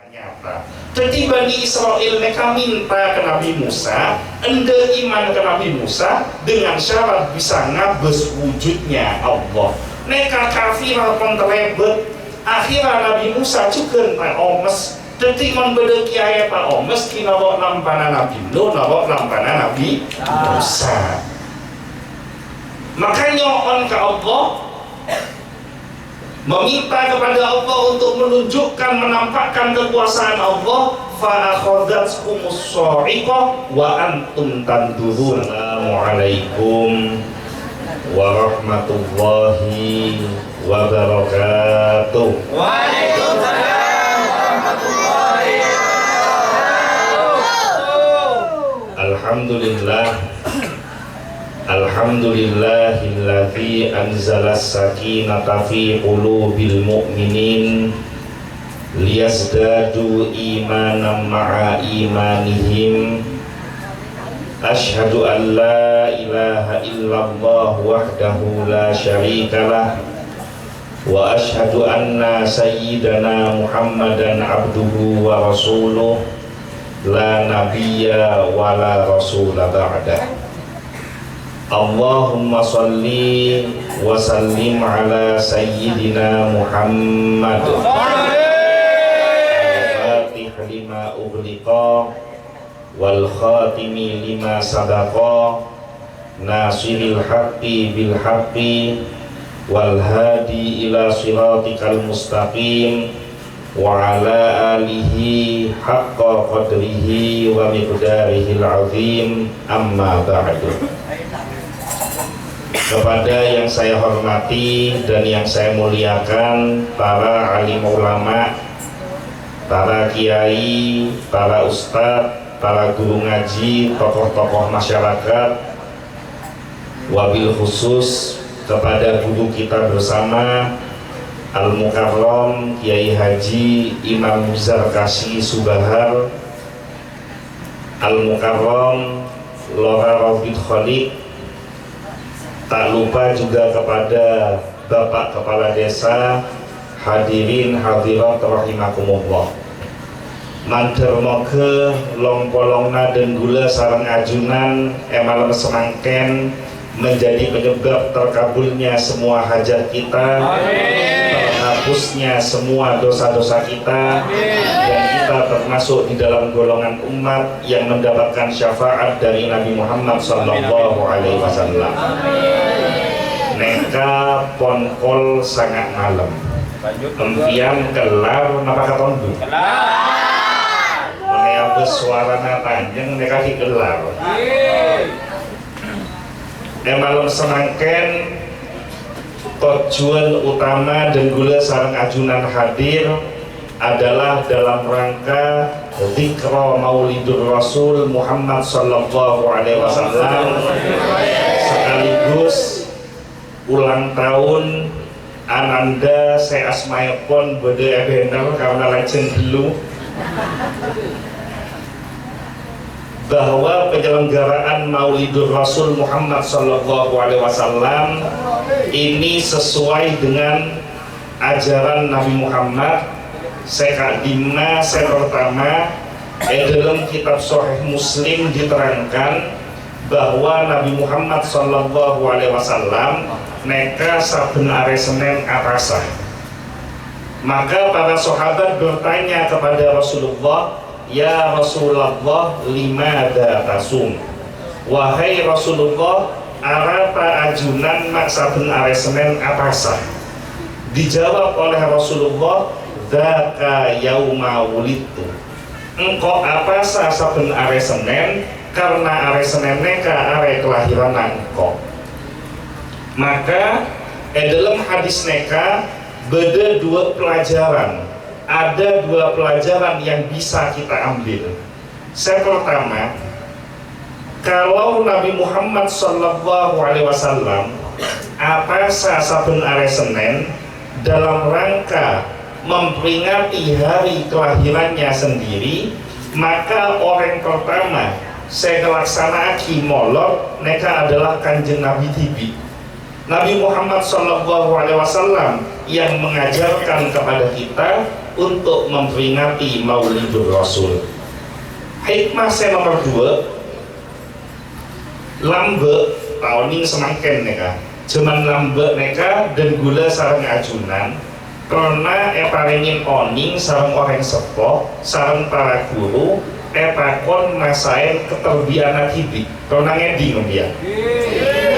nyata. Jadi Bani Israel mereka minta ke Nabi Musa, ende iman ke Nabi Musa dengan syarat bisa ngabes wujudnya Allah. Mereka kafir pun terlebet. Akhirnya Nabi Musa juga tak omes. Jadi mon beda kiai tak omes kina bawa lampana Nabi Nuh, bawa lampana Nabi Musa. Makanya on ke Allah meminta kepada Allah untuk menunjukkan, menampakkan kekuasaan Allah. Fa'akhadatkumus sha'iqah wa antum tanzurun. Assalamualaikum warahmatullahi wabarakatuh. Waalaikumsalam warahmatullahi wabarakatuh. Alhamdulillah. Alhamdulillahilladzi anzalas sakinata fi qulubil mu'minin liyazdadu imanan ma'a imanihim. Asyhadu an la ilaha illallah wahdahu la syarikalah wa asyhadu anna sayyidana Muhammadan abduhu wa rasuluh la nabiyya wa la rasula ba'dah. Allahumma salli wa sallim ala sayyidina Muhammad al-fatih lima ughliqa wal khatimi lima sabaqa nasiril haqqi bil haqqi wal hadi ila siratikal mustaqim wa ala alihi haqqa qadrihi wa miqdarihil azim. Amma ba'du. Kepada yang saya hormati dan yang saya muliakan, para alim ulama, para kiai, para ustadz, para guru ngaji, tokoh-tokoh masyarakat, wabil khusus kepada guru kita bersama Al-Mukarram Kiai Haji Imam Zarkashi Subahar, Al-Mukarram Lora Robit Khalid. Tak lupa juga kepada Bapak Kepala Desa, hadirin hadirat rahimakumullah. Manter moga longpolongna dan gula sarang ajunan emalem semangken menjadi penyebab terkabulnya semua hajat kita, terhapusnya semua dosa-dosa kita, dan kita termasuk di dalam golongan umat yang mendapatkan syafaat dari Nabi Muhammad sallallahu alaihi wasallam. Neka ponkol sangat malam. Empian kelar napa katondu? Kelar. Mengeabe suarana panjang neka dikelar. Malam semangken tujuan utama dan gula sarang ajunan hadir adalah dalam rangka dzikra Maulidur Rasul Muhammad sallallahu alaihi wasallam, sekaligus ulang tahun ananda saya asmaipun bode ebener karena legend dulu, bahwa penyelenggaraan Maulidur Rasul Muhammad sallallahu alaihi wasallam ini sesuai dengan ajaran Nabi Muhammad. Sekadima pertama dalam kitab Sahih Muslim diterangkan bahwa Nabi Muhammad sallallahu alaihi wasallam neka saben are Senin apasa. Maka para sahabat bertanya kepada Rasulullah, ya Rasulullah, limada tasum? Wahai Rasulullah, arapa ajunan mak saben are Senin apasa? Dijawab oleh Rasulullah, dzaka yauma wulidtu. Engkau apasa saben are Senin? Karena are Senin neka are kelahiran engkau. Maka dalam hadis neka beda dua pelajaran. Ada dua pelajaran yang bisa kita ambil. Yang pertama, kalau Nabi Muhammad sallallahu alaihi wasallam apa saben are Senin dalam rangka memperingati hari kelahirannya sendiri, maka orang pertama saya laksanakan molot neka adalah Kanjeng Nabi Tibi. Nabi Muhammad sallallahu alaihi wasallam yang mengajarkan kepada kita untuk memperingati Maulidur Rasul. Hikmah saya nomor 2, lambe tahun ini semakin neka cuman lambe neka dan gula sarang ajunan karena paringin oning sarang orang sepuh sarang para guru pakon masain keterbianan hidup karena ngeding dia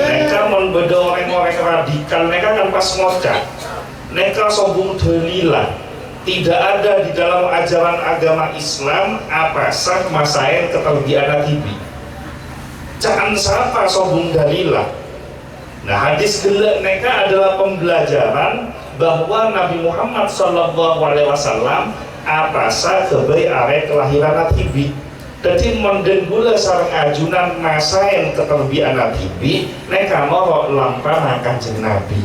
neka membedo orang-orang radikal neka kan pas ngocak neka sombong delilah tidak ada di dalam ajaran agama Islam apa sah masain keterbianan hidup jangan siapa sombong dalilah. Nah hadis gelek neka adalah pembelajaran bahwa Nabi Muhammad SAW apa sah kebai are kelahiran tibi. Jadi monden gula sarang ajunan masain keterbian tibi neka mau lampah Kanjeng Nabi.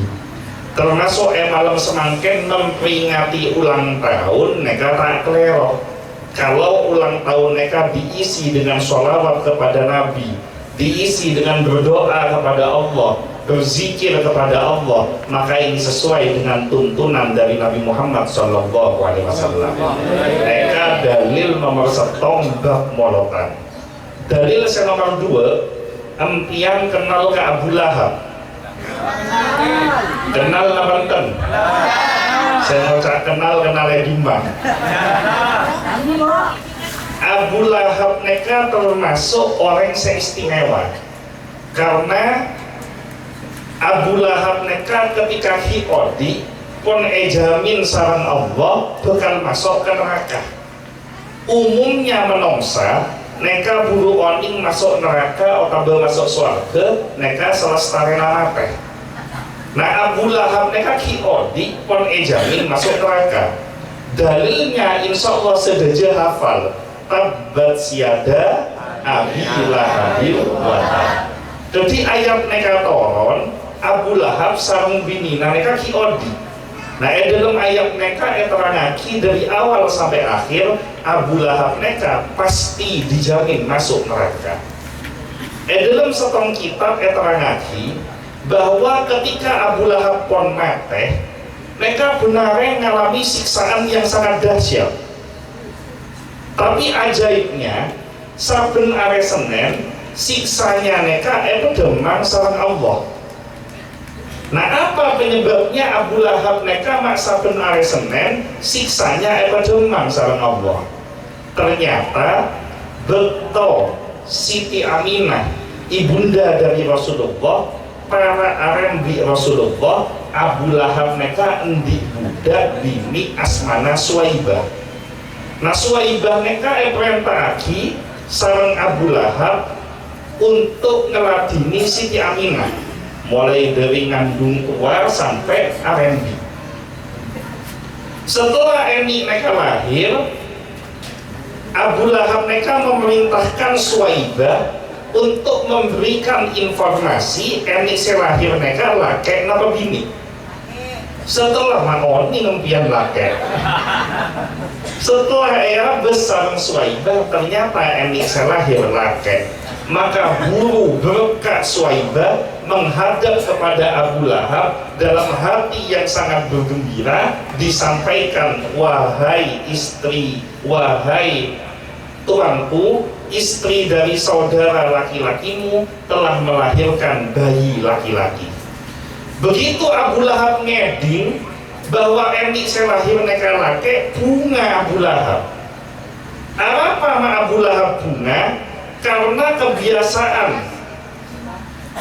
Termasuk malam semangkin memperingati ulang tahun neka tak kelero. Kalau ulang tahun neka diisi dengan sholawat kepada Nabi, diisi dengan berdoa kepada Allah, berzikir kepada Allah, maka ini sesuai dengan tuntunan dari Nabi Muhammad SAW. Mereka dalil nomor 1 bab molotan. Dalil yang nomor 2, empian kenal ke Abu Lahab. Kenal nabanten. Saya mau kenal Dimbang. Abu Lahab neka termasuk orang seistimewa karena Abu Lahab neka ketika hiodi pun ejamin sarang Allah bakal masuk ke neraka. Umumnya menongsa neka buru oning masuk neraka atau masuk surga neka selestari nate. Nah Abu Lahab neka hiodi pun ejamin masuk neraka. Dalilnya insya Allah sedaja hafal tabbat siada Abi Lahabil wa tab. Jadi ayat neka toron Abu Lahab sarung bini neka kiodi. Nah dalam ayat neka terangaki dari awal sampai akhir Abu Lahab neka pasti dijamin masuk neraka. Dalam setong kitab terangaki bahwa ketika Abu Lahab pon mate neka benarnya ngalami siksaan yang sangat dahsyat. Tapi ajaibnya saben are Senin siksanya neka demang sareng Allah. Nah apa penyebabnya Abu Lahab neka mak saben are Senin siksanya demang sareng Allah? Ternyata betul Siti Aminah ibunda dari Rasulullah, para arembi Rasulullah, Abu Lahab neka endi budak bini asmana Suwaibah. Nah Suwaibah neka perintahaki sareng Abu Lahab untuk ngeladini Siti Aminah mulai dari ngandung keluar sampai arembi. Setelah Eni neka lahir, Abu Lahab neka memerintahkan Suwaibah untuk memberikan informasi Eni selahir neka laki napa bini. Setelah mangoni ngempian laki, setelah era besar Suwaibah ternyata Eni selahir laki, maka buru berkah Suwaibah menghadap kepada Abu Lahab dalam hati yang sangat bergembira disampaikan, wahai istri, wahai tuanku, istri dari saudara laki-lakimu telah melahirkan bayi laki-laki. Begitu Abu Lahab ngeding bahwa Eni selahir neka laki, bunga Abu Lahab. Apa ma Abu Lahab bunga? Karena kebiasaan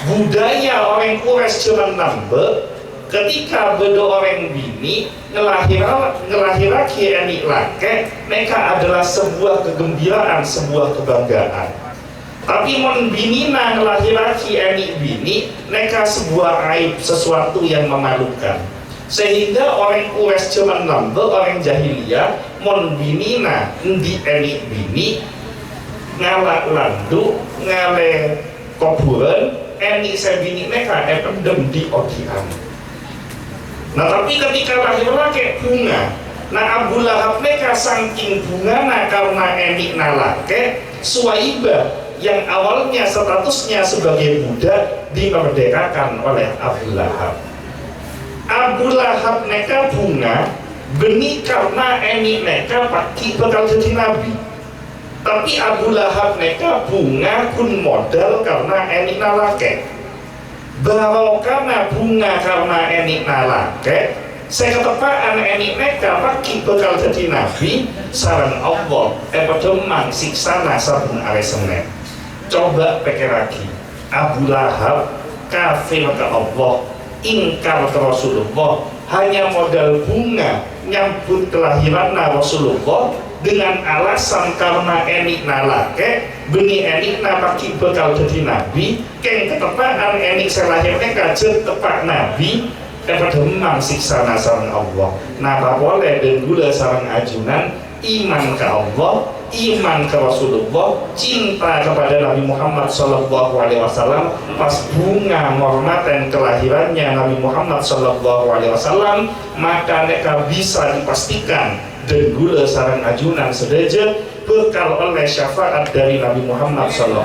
budaya orang Quraisy zaman nambe ketika bedo orang bini ngelahiraki Eni laki, neka adalah sebuah kegembiraan, sebuah kebanggaan. Tapi mon binina ngelahiraki Eni bini neka sebuah aib, sesuatu yang memalukan. Sehingga orang Quraisy zaman nambe, orang jahiliyah, mon binina endi Eni bini ngalak landu ngale kuburan Eni sebini neka pendem di odian. Nah tapi ketika lahir laki bunga, nah Abu Lahab neka saking bunga nah karena Eni nalake Suwaibah yang awalnya statusnya sebagai budak dimerdekakan oleh Abu Lahab. Abu Lahab neka bunga Beni karena eni neka paki bakal jadi nabi. Tapi Abu Lahab neka bunga kun modal karena eni nalake. Barokana bunga karena eni nalake. Saya ketepaan eni neka paki bakal jadi nabi. Saran Allah pedemang siksana sabun aresene. Coba pikir lagi. Abu Lahab kafir ke Allah, ingkar ke Rasulullah, hanya modal bunga nyambut kelahiran Rasulullah dengan alasan karena enik nalake benih enik napaki bakal jadi nabi keng ketepaan enik selahirnya kajet tepak nabi demang siksa nasarang Allah. Napa boleh dan gula sarang ajunan iman ke Allah, iman ke Rasulullah, cinta kepada Nabi Muhammad SAW. Pas bunga menghormatan kelahirannya Nabi Muhammad SAW, maka mereka bisa dipastikan dan gula sarang ajunan sedaja bekal oleh syafaat dari Nabi Muhammad SAW.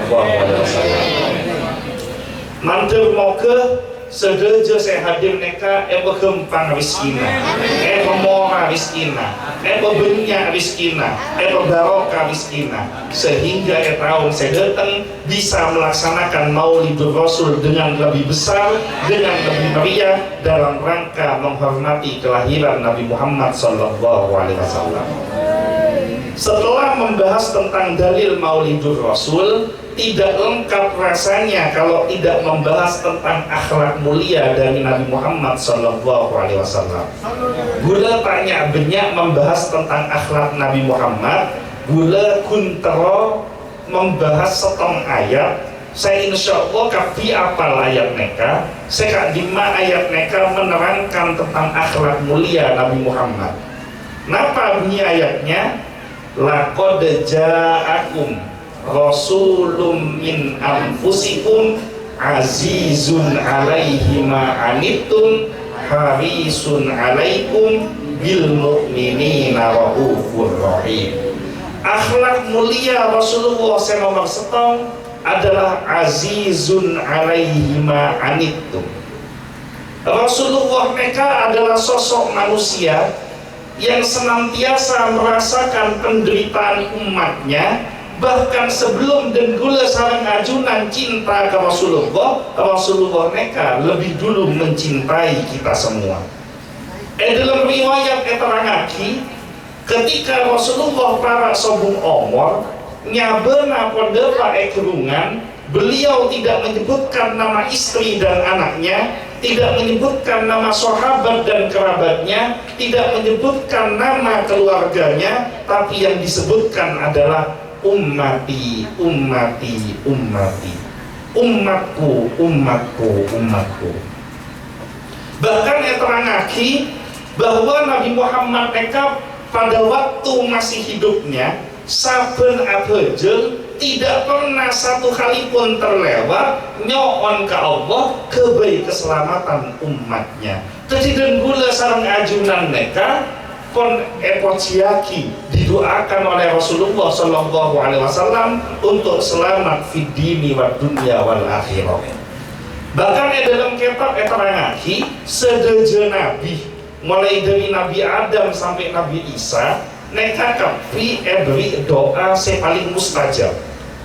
Mantul mau ke sedaja saya hadir neka gempang riskina, mora riskina, benyak riskina, barokah riskina, sehingga tahun saya datang bisa melaksanakan Maulidur Rasul dengan lebih besar, dengan lebih meriah dalam rangka menghormati kelahiran Nabi Muhammad SAW. Setelah membahas tentang dalil Maulidur Rasul, tidak lengkap rasanya kalau tidak membahas tentang akhlak mulia dari Nabi Muhammad SAW. Gula tanya banyak membahas tentang akhlak Nabi Muhammad, gula kuntero membahas setong ayat. Saya insya Allah kapi apal ayat neka, saya dima ayat neka menerangkan tentang akhlak mulia Nabi Muhammad. Napa bunyi ayatnya? Laqad ja'akum rasulun min anfusikum azizun alaihi ma anittum harisun alaikum bil mu'minina raufur rahim. Akhlak mulia Rasulullah nomor setong adalah azizun alaihi ma anittum. Rasulullah mereka adalah sosok manusia yang senantiasa merasakan penderitaan umatnya, bahkan sebelum dan gula sarang ajunan cinta ke Rasulullah mereka lebih dulu mencintai kita semua. Dalam riwayat keterangaki, ketika Rasulullah para sobung omor nyabena pada paekrungan, beliau tidak menyebutkan nama istri dan anaknya, tidak menyebutkan nama sahabat dan kerabatnya, tidak menyebutkan nama keluarganya, tapi yang disebutkan adalah ummati, ummati, ummati, umatku, umatku, umatku. Bahkan terangaki bahwa Nabi Muhammad mereka pada waktu masih hidupnya saben abajel tidak pernah satu kali pun terlewat nyoon ke Allah kebaik keselamatan umatnya. Jadi dan gula sarang ajunan mereka pun epochiaki didoakan oleh Rasulullah SAW untuk selamat fid dini wa dunya wal akhirah. Bahkan dalam kitab terangaki sedaja nabi mulai dari Nabi Adam sampai Nabi Isa neka kapi beri doa paling mustajab.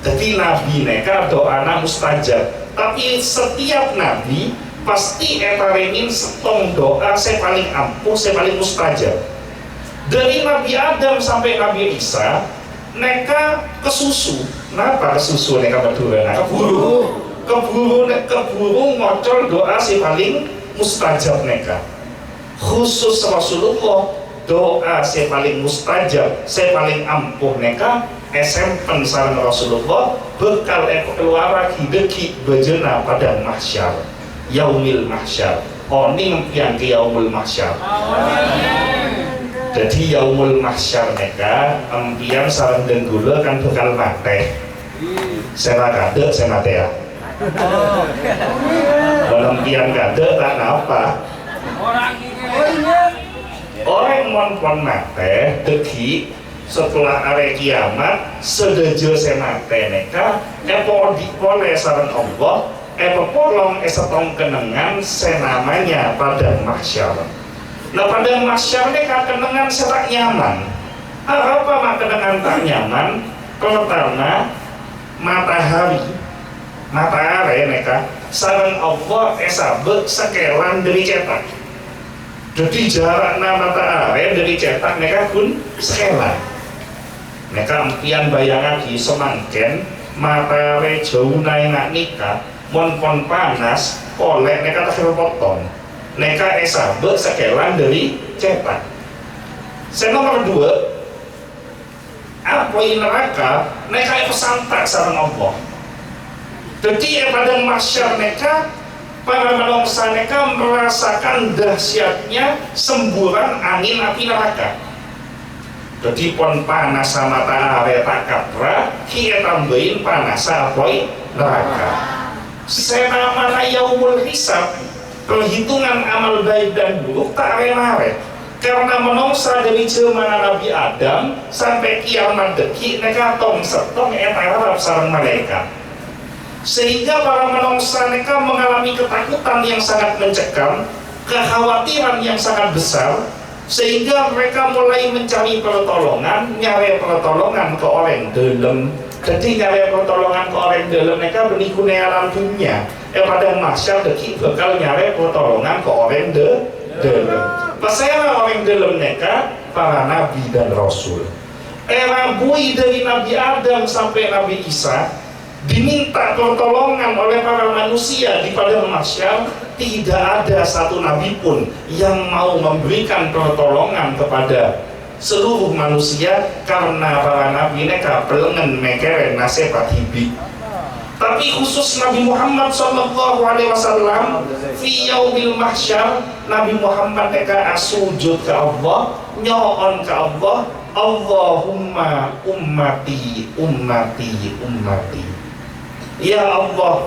Jadi nabi neka doana mustajab. Tapi setiap nabi pasti etarengin setong doa paling ampuh, paling mustajab. Dari Nabi Adam sampai Nabi Isa neka kesusu. Kenapa kesusu neka berdua? Keburu ngocol doa paling mustajab neka. Khusus Rasulullah doa paling mustajab, paling ampuh neka SMP saran Rasulullah bekal keluar hideki bejena pada mahsyar, yaumil mahsyar. Oni yang ke yaumul mahsyar. Jadi yaumul mahsyar neka empian saran dan gula kan bekal mate. Saya kade, saya mate ya. Dalam empian kade tak apa. Orang mon mate deki setelah area kiamat sedaja semate neka epo dipole saran Allah epo polong esetong kenengan senamanya pada mahsyar. Nah pada masyarakat kenangan setak nyaman. Apa kenangan tak nyaman? Pertama, matahari neka sarang Allah esabe sekelan dari cetak. Jadi jaraknya matahari dari cetak neka pun sekelan. Neka empian bayangake semangken matahari jauh naik nikah mon panas oleh neka tak potong. Neka esabe sekelan dari cetak. Nomor 2, apa yang neraka neka pesantak sarang Allah. Jadi pada masyarakat neka para manusia neka merasakan dahsyatnya semburan angin api neraka. Jadi pon panas sama matahari tak kapra kia tambahin panas apa neraka. Senamana yaumul hisab, perhitungan amal baik dan buruk tak rela-rela. Karena menungsa dari zaman Nabi Adam sampai kiamat deki neka tong setong etara sarang malaikat. Sehingga para menungsa neka mengalami ketakutan yang sangat mencekam, kekhawatiran yang sangat besar, sehingga mereka mulai mencari pertolongan, nyari pertolongan ke orang dalam. Jadi nyari pertolongan ke orang dalam mereka berikut alam dunia. Pada masyarakat deki bakal nyari pertolongan ke orang dalam. Pasal orang dalam mereka para nabi dan rasul. Bui dari Nabi Adam sampai Nabi Isa diminta pertolongan oleh para manusia di padang mahsyar. Tidak ada satu nabi pun yang mau memberikan pertolongan kepada seluruh manusia karena para nabi mereka pelengan mekeren nasihat hibi. Tapi khusus Nabi Muhammad SAW fi yaumil mahsyar, Nabi Muhammad mereka sujud ke Allah, nyoon ke Allah, Allahumma ummati ummati ummati. Ya Allah,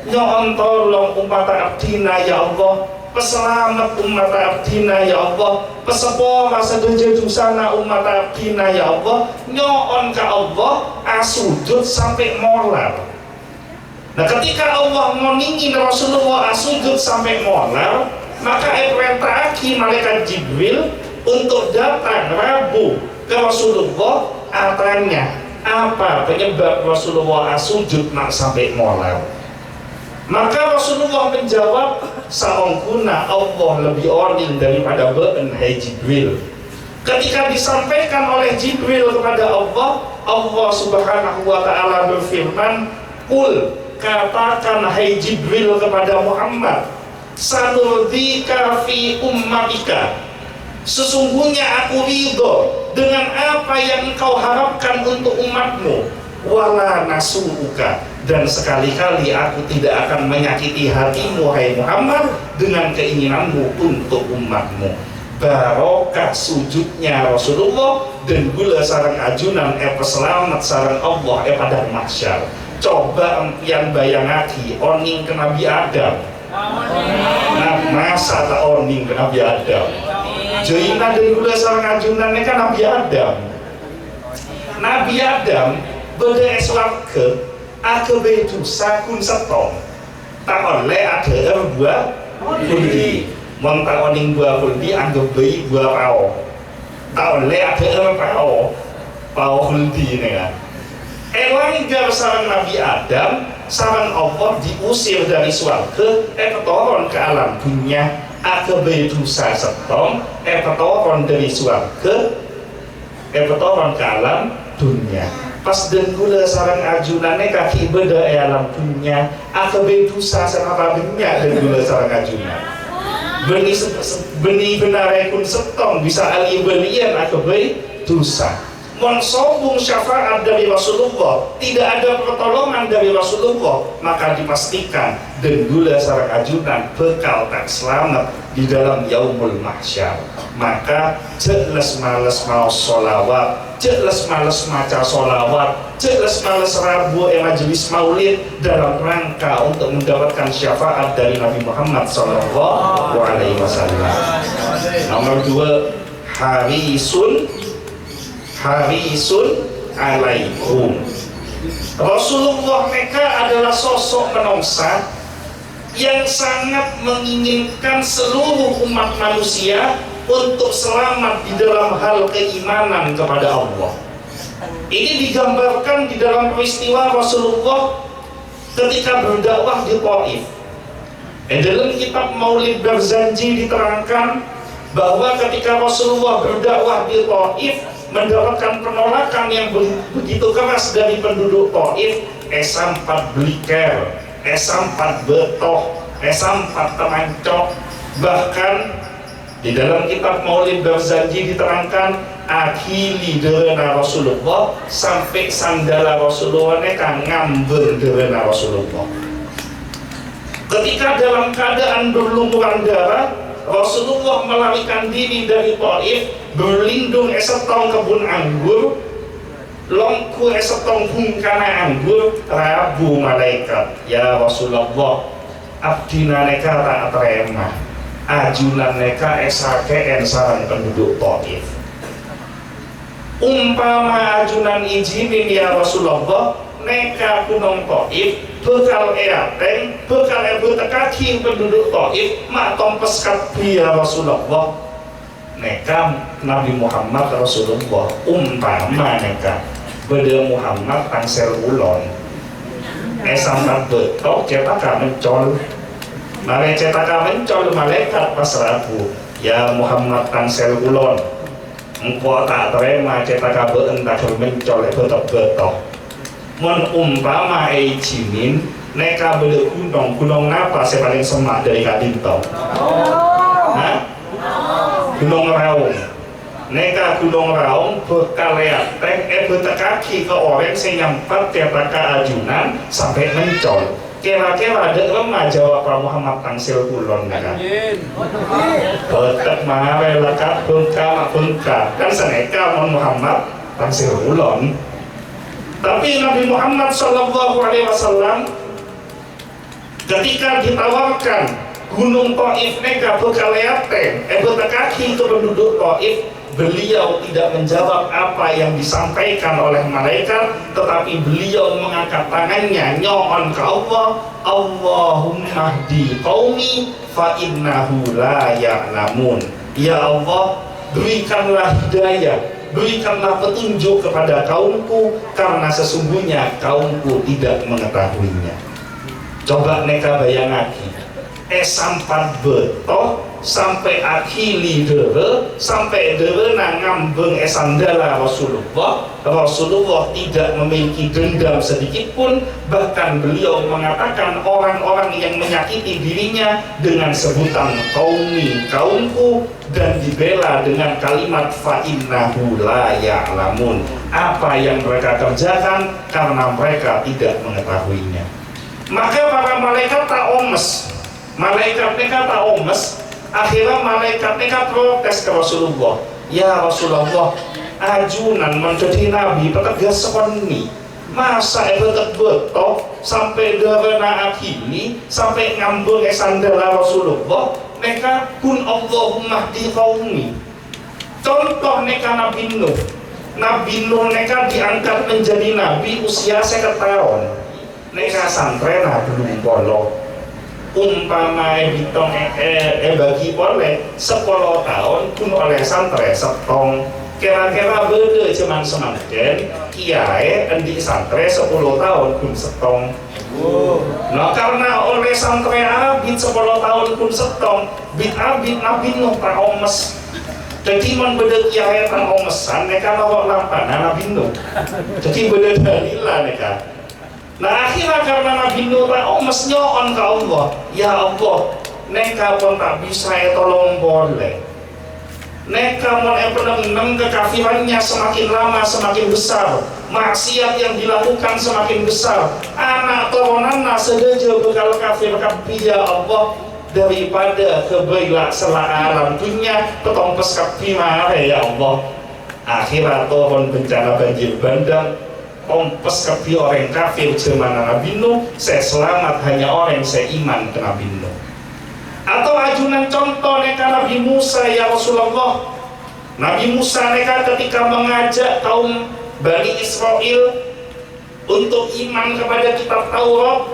nyoon tolong umat abdina ya Allah, peselamat umat abdina ya Allah, pesepora sedojo dosana umat abdina ya Allah, nyoon ke Allah asujud sampai molar. Nah ketika Allah meningin Rasulullah asujud sampai molar, maka perintahki malaikat Jibril untuk datang Rabu ke Rasulullah, tanya apa penyebab Rasulullah sujud nak sampai molar. Maka Rasulullah menjawab, saongkuna Allah lebih orning daripada be'en hai Jibril. Ketika disampaikan oleh Jibril kepada Allah, Allah subhanahu wa ta'ala berfirman, Qul, katakan hai Jibril kepada Muhammad, sanurdika fi ummatika, sesungguhnya aku ridho dengan apa yang engkau harapkan untuk umatmu, wala nasuuka, dan sekali-kali aku tidak akan menyakiti hatimu hai Muhammad dengan keinginanmu untuk umatmu. Barokah sujudnya Rasulullah dan gula sarang ajunan peselamat sarang Allah pada mahsyar. Coba empian bayangaki oning ke Nabi Adam. Nah masa tak oning ke Nabi Adam. Joina dan gula sarang ajunannya kan Nabi Adam. Nabi Adam beda eswarga agak bedu sakun setong. Tak oleh ada buah kuldi. Mong tak oning buah kuldi anggap bayi buah pao. Tak oleh ada pao kuldi ini kan. Elangga sarang Nabi Adam, sarang Allah diusir dari swarga, ketoron ke alam dunia, agak dosa setong, ketoron dari swarga, ketoron ke alam dunia. Pas denggula sarang ajunannya kaki beda alam dunia, agak dosa serapa dunia denggula sarang ajunan. Benih benar pun setong bisa ali belian agak dosa. Mensobung syafaat dari Rasulullah, tidak ada pertolongan dari Rasulullah, maka dipastikan denggula sarang ajunan bekal tak selamat di dalam yaumul mahsyar. Maka jelas males mau sholawat, jelas males maca sholawat, jelas males rabu majelis maulid dalam rangka untuk mendapatkan syafaat dari Nabi Muhammad SAW. Nomor 2, harisun alaikum. Rasulullah mereka adalah sosok menungsa yang sangat menginginkan seluruh umat manusia untuk selamat di dalam hal keimanan kepada Allah. Ini digambarkan di dalam peristiwa Rasulullah ketika berdakwah di Taif. Dalam kitab Maulid Barzanji diterangkan bahwa ketika Rasulullah berdakwah di Taif mendapatkan penolakan yang begitu keras dari penduduk Taif, esampat bliker, esampat betoh, esampat temancok. Bahkan di dalam kitab Maulid Barzanji diterangkan akhili derena Rasulullah sampai sandala Rasulullah neka ngambil derena Rasulullah. Ketika dalam keadaan berlumuran darah, Rasulullah melarikan diri dari Taif, berlindung esetong kebun anggur, longku esetong hungkana anggur. Rabu malaikat, ya Rasulullah, abdina neka tak terima, ajunan neka esake sarang penduduk Taif. Umpama ajunan izinin ya Rasulullah, neka gunung Taif bekal eateng, bekal bertekaki penduduk Taif mak tompes kapi ya Rasulullah. Neka Nabi Muhammad Rasulullah umpama neka beda Muhammad tangsel ulon sampai betok cetaka mencol, mare cetaka mencol malaikat pas Rabu, ya Muhammad tangsel ulon engkau tak terima cetaka beentah mencol betok-betok. Mun umpama ejinin neka beda gunung napa saya paling semak dari Kadinto? Gunung Raung. Neka gunung Raung bekal leateng betekaki ke orang saya nyampat cetaka ajunan sampai mencol. Kira-kira ada lemah jawab Pak Muhammad Tangsil Kulon kan? Betek mare lekat bengka kan seneka Muhammad Tangsil Kulon. Tapi Nabi Muhammad SAW ketika ditawarkan gunung Taif neka bekal leateng betekaki ke penduduk Taif, beliau tidak menjawab apa yang disampaikan oleh malaikat, tetapi beliau mengangkat tangannya nyoon ke Allah, Allahumma hdi qaumi fa innahu la ya'lamun. Ya Allah, berikanlah hidayah, berikanlah petunjuk kepada kaumku karena sesungguhnya kaumku tidak mengetahuinya. Coba neka bayangaki sampai betoh sampai akhili dere sampai dere ngambeng sandala Rasulullah tidak memiliki dendam sedikit pun, bahkan beliau mengatakan orang-orang yang menyakiti dirinya dengan sebutan kaumku dan dibela dengan kalimat fa innahu la ya'lamun, apa yang mereka kerjakan karena mereka tidak mengetahuinya. Maka para malaikat tak omes, akhirnya malaikat mereka protes ke Rasulullah, ya Rasulullah, ajunan menjadi nabi petegas sekoni masa betek betok sampai darana akhili sampai ngambung sandala Rasulullah mereka kun Allahumma hdi qaumi. Contoh mereka Nabi Nuh mereka diangkat menjadi nabi usia 1 tahun, mereka santren belum pondok. Umpama bitong bagi oleh 10 tahun pun oleh santri setong, kira-kira beda cuman semanten kiai endi santri 10 tahun pun setong. Nah karena oleh santri abid 10 tahun pun setong, bit abid Nabi Nuh tak omes. Jadi man beda kiai tak omesan mereka bawa lampanan Nabi Nuh, jadi beda dalilah mereka. Nah akhirnya karena Nabi Nuh omes nyoon ke Allah, ya Allah, neka pun tak bisa tolong boleh. Neka mon penenang kekafirannya semakin lama semakin besar, maksiat yang dilakukan semakin besar, anak turunanna sedaja bekal kafir kapi ya Allah, daripada kebaila sela alam dunia petompes kapi mare ya Allah. Akhirnya turun bencana banjir bandang, kompes kapi orang kafir cemana Nabi Nuh, saya selamat hanya orang saya iman ke Nabi Nuh. Atau ajunan contoh neka Nabi Musa ya Rasulullah. Nabi Musa neka ketika mengajak kaum Bani Israel untuk iman kepada kitab Taurat,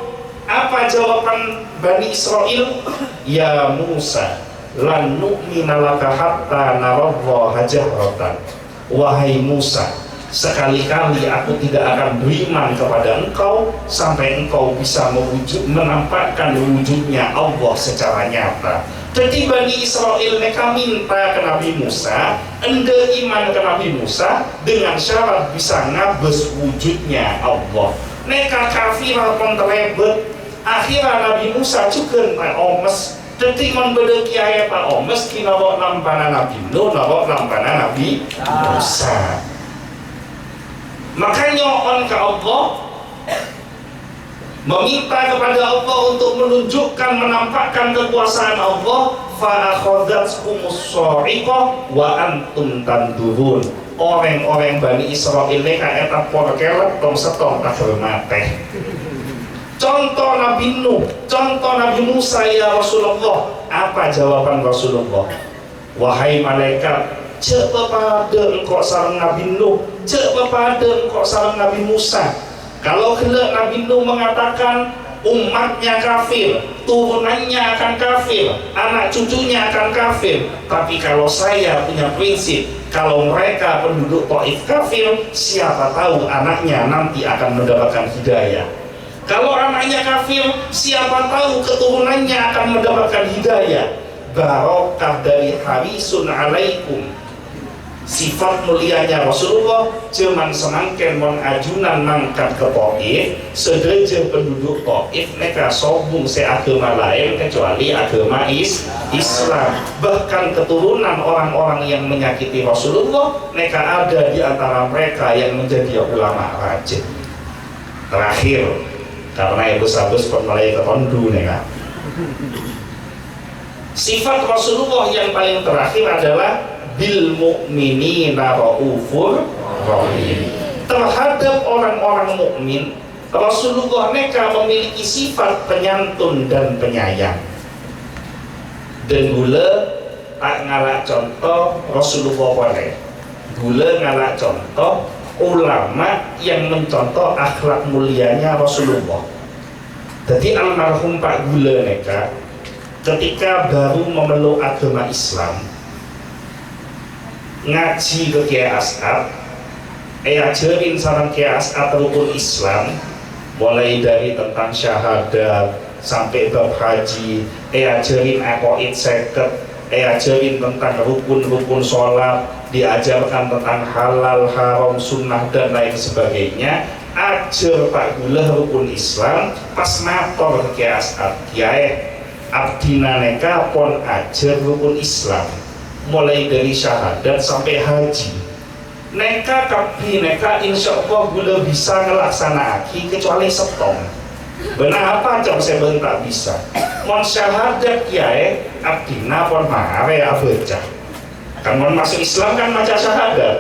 Apa jawaban Bani Israel? Ya Musa, lan nu'mina laka hatta narallaha jahratan. Wahai Musa, sekali-kali aku tidak akan beriman kepada engkau sampai engkau bisa menampakkan wujudnya Allah secara nyata. Jadi Bani Israel mereka minta ke Nabi Musa, ende iman ke Nabi Musa dengan syarat bisa ngabes wujudnya Allah. Mereka kafir pun terlebet. Akhirnya Nabi Musa juga tak omes. Jadi membeda kiai tak omes kina bawa lampana Nabi Nuh, bawa lampana Nabi Musa. Makanya on ke Allah, meminta kepada Allah untuk menunjukkan, menampakkan kekuasaan Allah. Fa'akhadatkumus sha'iqah wa antum tandurun. Orang-orang Bani Israel mereka eta porkelek tong setong tak mate. Contoh Nabi Nuh, contoh Nabi Musa ya Rasulullah. Apa jawaban Rasulullah? Wahai malaikat, cek pada engkau sareng Nabi Nuh, cek pada engkau sareng Nabi Musa. Kalau hendak Nabi Nuh mengatakan umatnya kafir, turunannya akan kafir, anak cucunya akan kafir. Tapi kalau saya punya prinsip, kalau mereka penduduk Taif kafir, siapa tahu anaknya nanti akan mendapatkan hidayah. Kalau anaknya kafir, siapa tahu keturunannya akan mendapatkan hidayah. Barokah dari harisun alaikum. Sifat mulianya Rasulullah cuman semangken mon ajunan mangkat ke Taif, sedeje penduduk Taif mereka sobung seagama lain kecuali agama Islam. Bahkan keturunan orang-orang yang menyakiti Rasulullah mereka ada di antara mereka yang menjadi ulama rajin. Terakhir, karena ibu sabus mulai ketondu nih kan. Sifat Rasulullah yang paling terakhir adalah bil mu'minina raufur rahim. Terhadap orang-orang mukmin, Rasulullah mereka memiliki sifat penyantun dan penyayang. Dan gula tak ngalah contoh Rasulullah boleh. Gula ngalah contoh ulama yang mencontoh akhlak mulianya Rasulullah. Jadi almarhum Pak Gula mereka ketika baru memeluk agama Islam, ngaji ke Kiai As'ad, ajarin sarang Kiai As'ad rukun Islam, mulai dari tentang syahadat sampai bab haji, ajarin aqaid seket, ajarin tentang rukun-rukun sholat, diajarkan tentang halal, haram, sunnah dan lain sebagainya. Ajar Pak Gula rukun Islam, pas mator ke Kiai As'ad, Kiai abdina neka pon ajar rukun Islam, mulai dari syahadat sampai haji. Neka kabdi neka insya Allah Gula bisa ngelaksanakan kecuali setong. Benar apa jam saya tak bisa. Mon syahadat Kiai abdina pon mahare abecah. Kan mon masuk Islam kan maca syahadat.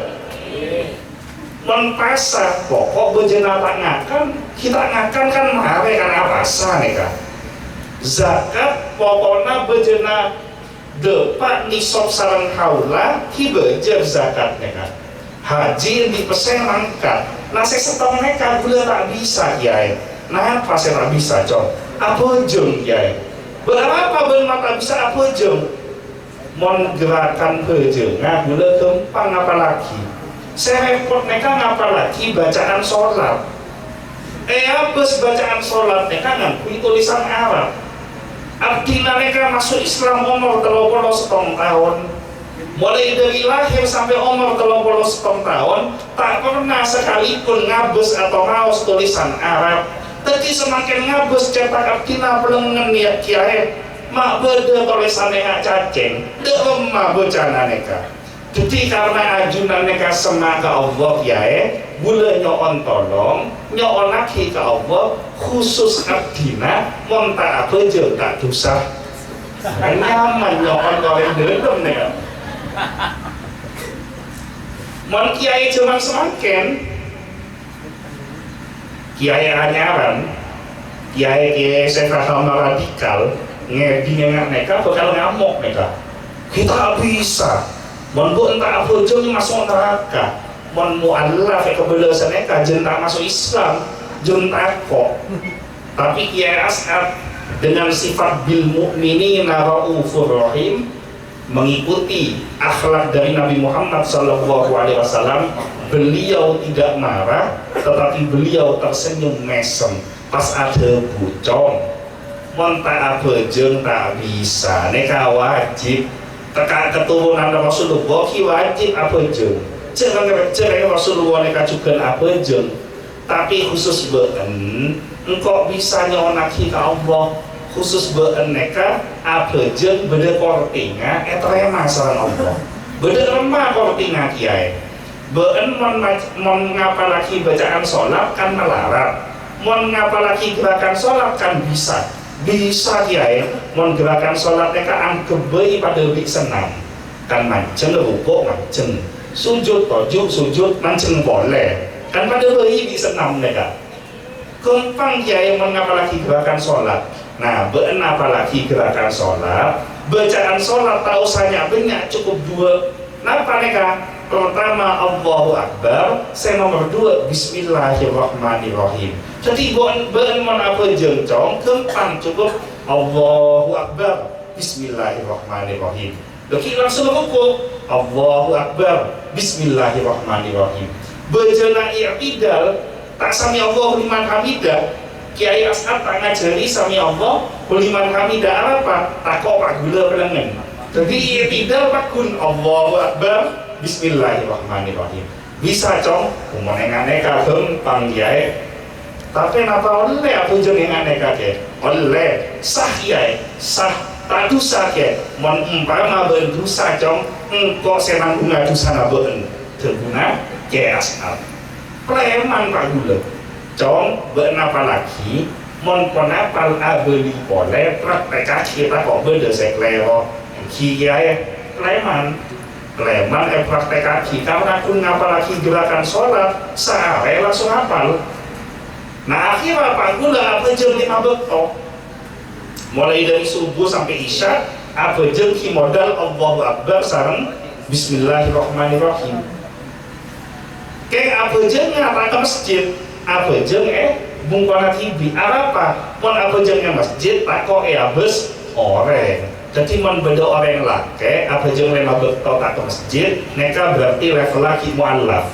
Mon pasar pokok bejena tak ngakan, kita ngakan kan mahare kan apasa neka. Zakat pokoknya bejena depak nisab sarang haula hibejer zakatnya kan. Haji dipesen mangkat. Nah saya setong mereka Gula tak bisa Kiai. Nah apa saya tak bisa cok? Apa jeng Kiai? Berapa berapa tak bisa apa jeng? Mon gerakan bejeng. Nah Gula gampang apalagi. Saya repot mereka ngapalagi bacaan sholat. Abis bacaan sholat mereka ngakui tulisan Arab. Abdina mereka masuk Islam umur 31 tahun. Mulai dari lahir sampai umur 31 tahun tak pernah sekalipun ngabes atau ngaos tulisan Arab. Tapi semakin ngabes cetak abdina pelengen niat Kiai mak beda tulisannya ngak cacing demah bacana mereka. Jadi karena ajunan mereka semak ke Allah Kiai, Gula nyoon tolong nyoon lagi ke Allah khusus abdina monta apa je tak dosa nyaman nyoon oleh dedem nih. Mon Kiai cuman semakin Kiai anyaran, Kiai sekahama radikal ngedingan mereka bakal ngamuk mereka. Kita bisa mon bu entah apa jeng masuk neraka, mon mu'allaf kebelasan mereka jeng tak masuk Islam jeng tak kok. Tapi Kiai As'ad dengan sifat bil mu'minina raufur rahim, mengikuti akhlak dari Nabi Muhammad SAW. Beliau tidak marah, tetapi beliau tersenyum mesem pas ada bucong. Mon tak abejeng tak bisa, neka wajib teka keturunan Rasulullah ki wajib abejeng. Jangan Rasulullah neka juga abejeng, tapi khusus been engkau bisa nyonaki ke Allah, khusus been neka abejeng beda kortinga etrema sarang Allah, beda remah kortinga kiai. Been mon ngapalaki bacaan sholat kan melarang, mon ngapalaki gerakan sholat kan bisa kiai. Mon gerakan sholat mereka angkebei pada lebih senang kan, manceng rukuk manceng, sujud tojuk sujud manceng boleh kan, pada bayi bisa senang mereka. Kempang kiai mon ngapalaki gerakan sholat. Nah been apalagi gerakan sholat, bacaan sholat tak usahnya banyak, cukup dua. Napa mereka? Pertama Allahu Akbar, saya nomor dua Bismillahirrahmanirrahim. Jadi been mon apa jengcong kempang cukup Allahu Akbar Bismillahirrahmanirrahim. Lagi langsung rukuk Allahu Akbar Bismillahirrahmanirrahim. Bejana i'tidal tak sami Allahu liman hamidah. Kiai As'ad tak ngajari sami Allah liman hamidah apa? Tak kok pak gula pelengen. Jadi i'tidal pakun Allahu Akbar Bismillahirrahmanirrahim. Bisa cong, umon yang aneka gampang kiai. Tapi napa oleh aku jeng yang aneka kiai? Oleh sah kiai, sah tak dosa kiai. Mon umpama berdosa cong, engkau senang bunga dosa naben terguna kiai As'ad. Preman pak gula, cong benapa lagi? Mon konapal abeli boleh praktek kita kok beda seklero kiai preman. Leman praktek kaki, kamu aku ngapalaki gerakan sholat, sehari langsung hafal. Nah akhirnya apa gula apa jeng 5 betok, mulai dari subuh sampai isya, apa jeng ki modal Allahu Akbar sareng Bismillahirrahmanirrahim. Kayak apa jeng ngapa ke masjid, apa jeng bungkona tibi, apa pun apa jengnya masjid, tak kok abes oreng. Jadi mon beda orang laki, apa jeng lema betul tak ke masjid, mereka berarti level laki mu'allaf.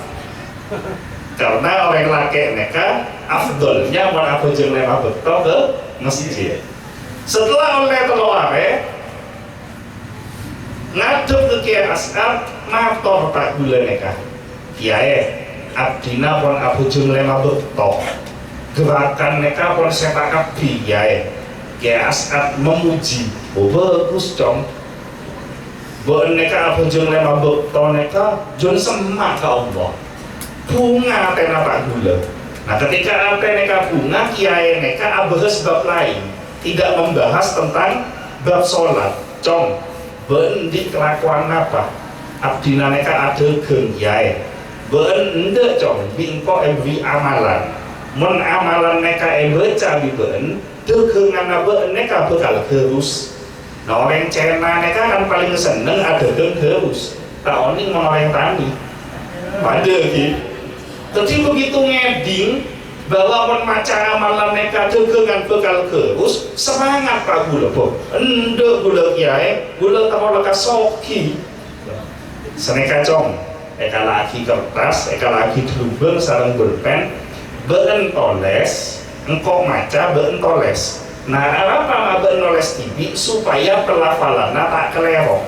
Karena orang laki mereka afdolnya mon apa jeng lema betul ke masjid. Setelah oleh keluar ngadep ke Kiai As'ad, mator tak gula mereka. Kiai, abdina pon apa jeng lema betul. Gerakan mereka pon sepak abdi Kiai. Kiai As'ad memuji, oh bagus cong. Buat mereka apa jeng lema betul mereka jon semak ke Allah. Bunga tena pak gula. Nah ketika apa mereka bunga, kiai mereka abahas bab lain, tidak membahas tentang bab sholat. Cong, bendi kelakuan apa? Abdina mereka ada geng kiai. Bende cong, bingko ebri amalan. Mon amalan mereka baca biben. Degengan apa mereka bakal terus. Nah orang Cina mereka kan paling seneng ada deng terus. Tak oning mau orang tani. Pada gitu. Jadi begitu ngeding bahwa maca amalan mereka degengan bakal terus, semangat pak gula po. Ende gula kiai, gula tak mau lekas soki. Seneka cong, eka lagi kertas, eka lagi drubel sarang bolpen, been toles. Engkau maca beentoles. Nah apa beentoles tibi supaya pelafalannya tak kelewok.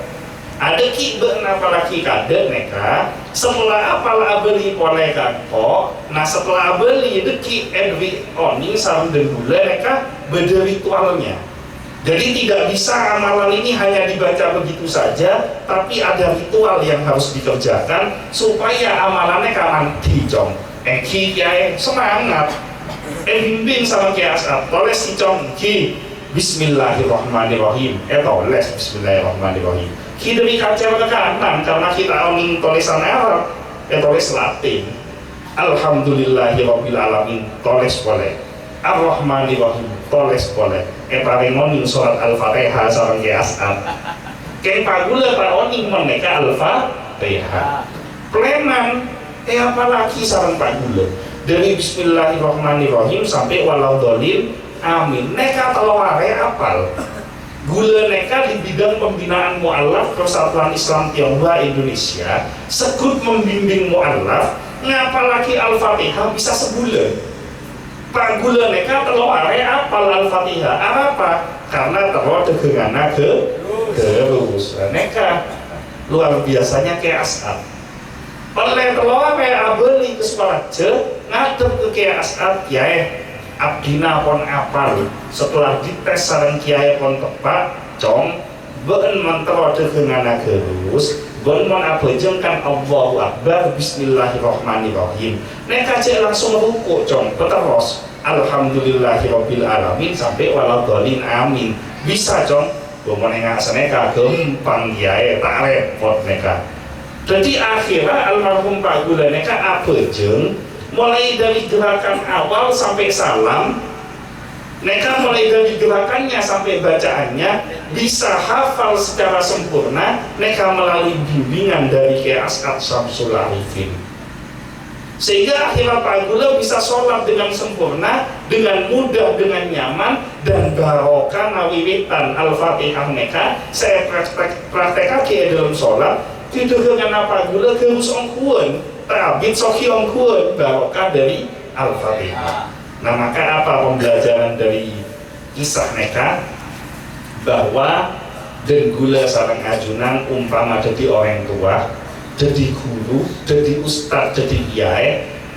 Ada ki beenapa lagi kade mereka setelah apalah beli boleh kok. Nah setelah beli deki edwi oning sarang dan gula mereka beda ritualnya. Jadi tidak bisa amalan ini hanya dibaca begitu saja, tapi ada ritual yang harus dikerjakan supaya amalannya nanti cong. Ki kiai semangat. Bimbing sama Kiai As'ad, toles si cong ki Bismillahirrahmanirrahim. Toles Bismillahirrahmanirrahim. Ki demi kaca ke kanan karena kita oning tulisan Arab, toles Latin. Alhamdulillahirabbil alamin, toles boleh. Ar-Rahmanirrahim, toles boleh. Paling oning surat Al-Fatihah sama Kiai As'ad. Kayak pagula pak oning mereka Al-Fatihah. Plenan, apalagi sarang pagula. Dari Bismillahirrahmanirrahim sampai walau dolim amin. Neka telaware apal. Gula neka di bidang pembinaan mu'alaf Persatuan Islam Tionghoa Indonesia sekut membimbing mu'alaf, ngapalagi Al-Fatihah bisa sebulan. Pak gula neka telaware apal Al-Fatihah apa? Karena terlalu degengana terus neka luar biasanya kayak as'ad. Oleh telaware abeli keswaraja ngadep ke kayak as'ad ya abdina pon apal. Setelah dites sareng kiai pon tepak cong beun mentero degengana terus beun mon abejengkan Allahu Akbar bismillahirrahmanirrahim. Nek kaje langsung rukuk cong peteros alhamdulillahirabbil alamin sampai waladhdallin amin. Bisa cong bomone ngasane gampang kiai tak repot neka. Jadi akhirnya almarhum Pak Gula neka abejeng mulai dari gerakan awal sampai salam, neka mulai dari gerakannya sampai bacaannya bisa hafal secara sempurna, neka melalui bimbingan dari Kiai As'ad Syamsul Arifin. Sehingga akhirnya Pak Gula bisa sholat dengan sempurna, dengan mudah, dengan nyaman, dan barokah nawiwitan Al-Fatihah neka saya praktekkan dalam sholat, tidak dengan Pak Gula terus ongkuan Tabit soki ongkuan barokah dari Al-Fatihah. Nah maka apa pembelajaran dari kisah neka? Bahwa dan gula sarang ajunan umpama jadi orang tua, jadi guru, jadi ustadz, jadi kiai,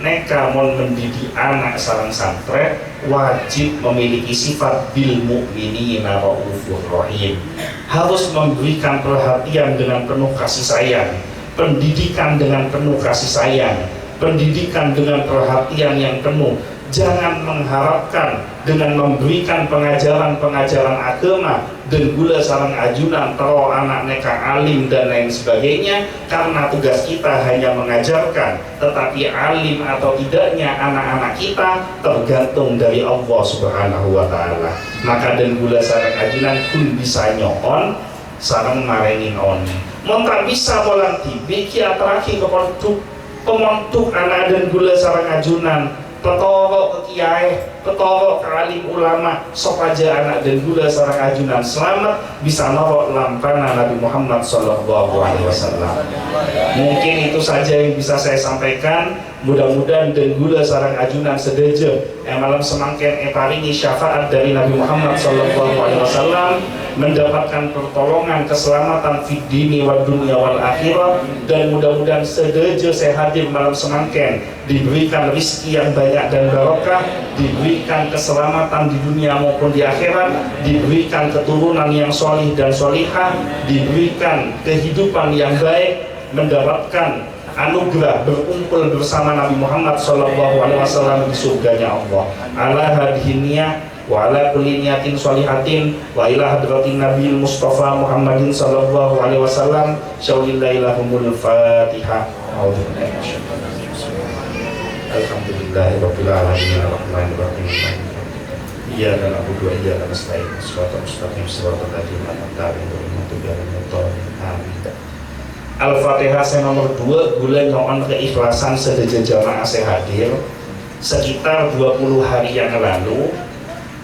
neka mon mendidik anak sarang santri wajib memiliki sifat bil mu'minina raufur rahim. Harus memberikan perhatian dengan penuh kasih sayang, pendidikan dengan penuh kasih sayang, pendidikan dengan perhatian yang penuh. Jangan mengharapkan dengan memberikan pengajaran-pengajaran agama dan gula sarang ajunan tero anak neka alim dan lain sebagainya, karena tugas kita hanya mengajarkan, tetapi alim atau tidaknya anak-anak kita tergantung dari Allah Subhanahu wa Ta'ala. Maka dan gula sarang ajunan pun bisa nyoon sarang marengin oni. Montra bisa molang tibi kia terakhir kepontuk pemontuk anak dan gula sarang ajunan, petoro ke kiai, petoro ke alim ulama, sok aja anak dan gula sarang ajunan selamat bisa norok lampana Nabi Muhammad SAW. Mungkin itu saja yang bisa saya sampaikan. Mudah-mudahan dan gula sarang ajunan sedeje malam semangken paringi syafaat dari Nabi Muhammad SAW, mendapatkan pertolongan keselamatan fid dini wal dunya wal akhirah, dan mudah-mudahan sedeje saya hadir malam semangken diberikan rizki yang banyak dan barokah, diberikan keselamatan di dunia maupun di akhirat, diberikan keturunan yang solih dan solihah, diberikan kehidupan yang baik, mendapatkan anugerah berkumpul bersama Nabi Muhammad SAW di surganya Allah. Ala hadhiniyah wa ala kulli niyatin sholihatin wa ila hadratin Nabi Mustafa Muhammadin sallallahu alaihi wasallam. Syaulillailahumul Fatihah. Alhamdulillahirabbil alamin arrahmanir rahim. Iyyaka na'budu wa iyyaka nasta'in. Shiratal mustaqim shiratal ladzina an'amta 'alaihim. Amin. Al-Fatihah saya nomor 2 gula nyoon keikhlasan sedeje jamaah saya hadir sekitar 20 hari yang lalu.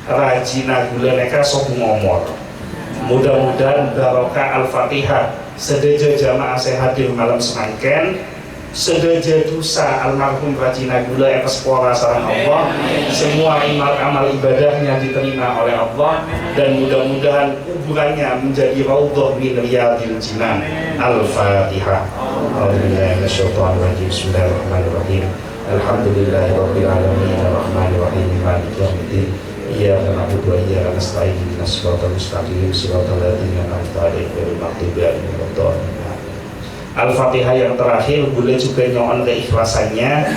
Rajina gula neka sok ngomor. Mudah-mudahan barokah Al-Fatihah sedeje jamaah saya hadir malam semangken, sedeje dosa almarhum Rajina gula ekspora sarang Allah, semua amal ibadahnya diterima oleh Allah, dan mudah-mudahan kuburannya menjadi raudhah min riyadil jinan. Al-Fatihah. Bismillahirrahmanirrahim. Alhamdulillahirabbil alamin arrahmanir rahim maliki yaumiddin. Iyyaka na'budu wa iyyaka nasta'in ihdinas siratal mustaqim siratal ladzina an'amta 'alaihim ghairil maghdubi 'alaihim waladdallin. Al-Fatihah yang terakhir gula juga nyoon keikhlasannya.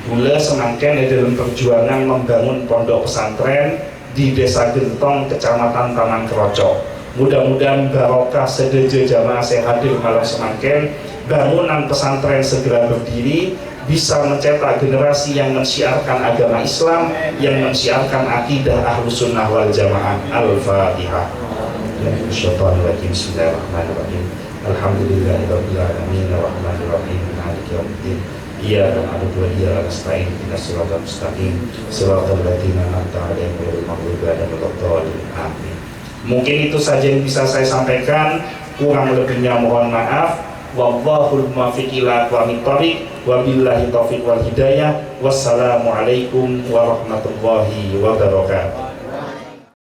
Gula semangken dalam perjuangan membangun pondok pesantren di Desa Gentong, Kecamatan Taman Kerocok. Mudah-mudahan barokah sedeje jamaah saya hadir malam semangken, bangunan pesantren segera berdiri, bisa mencetak generasi yang mensiarkan agama Islam, yang mensiarkan akidah Ahlus Sunnah wal Jamaah. Al-Fatihah. Bismillahirrahmanirrahim. Alhamdulillahirabbil alamin arrahmanir rahim maliki yaumiddin. Iya na'budu wa iyyaka nasta'in ihdinas siratal mustaqim siratal ladzina an'amta 'alaihim ghairil maghdubi 'alaihim waladdallin. Amin. Mungkin itu saja yang bisa saya sampaikan, kurang lebihnya mohon maaf. Wallahul muwaffiq ila aqwamit thoriq, wabillahi taufiq wal hidayah. Wassalamualaikum warahmatullahi wabarakatuh.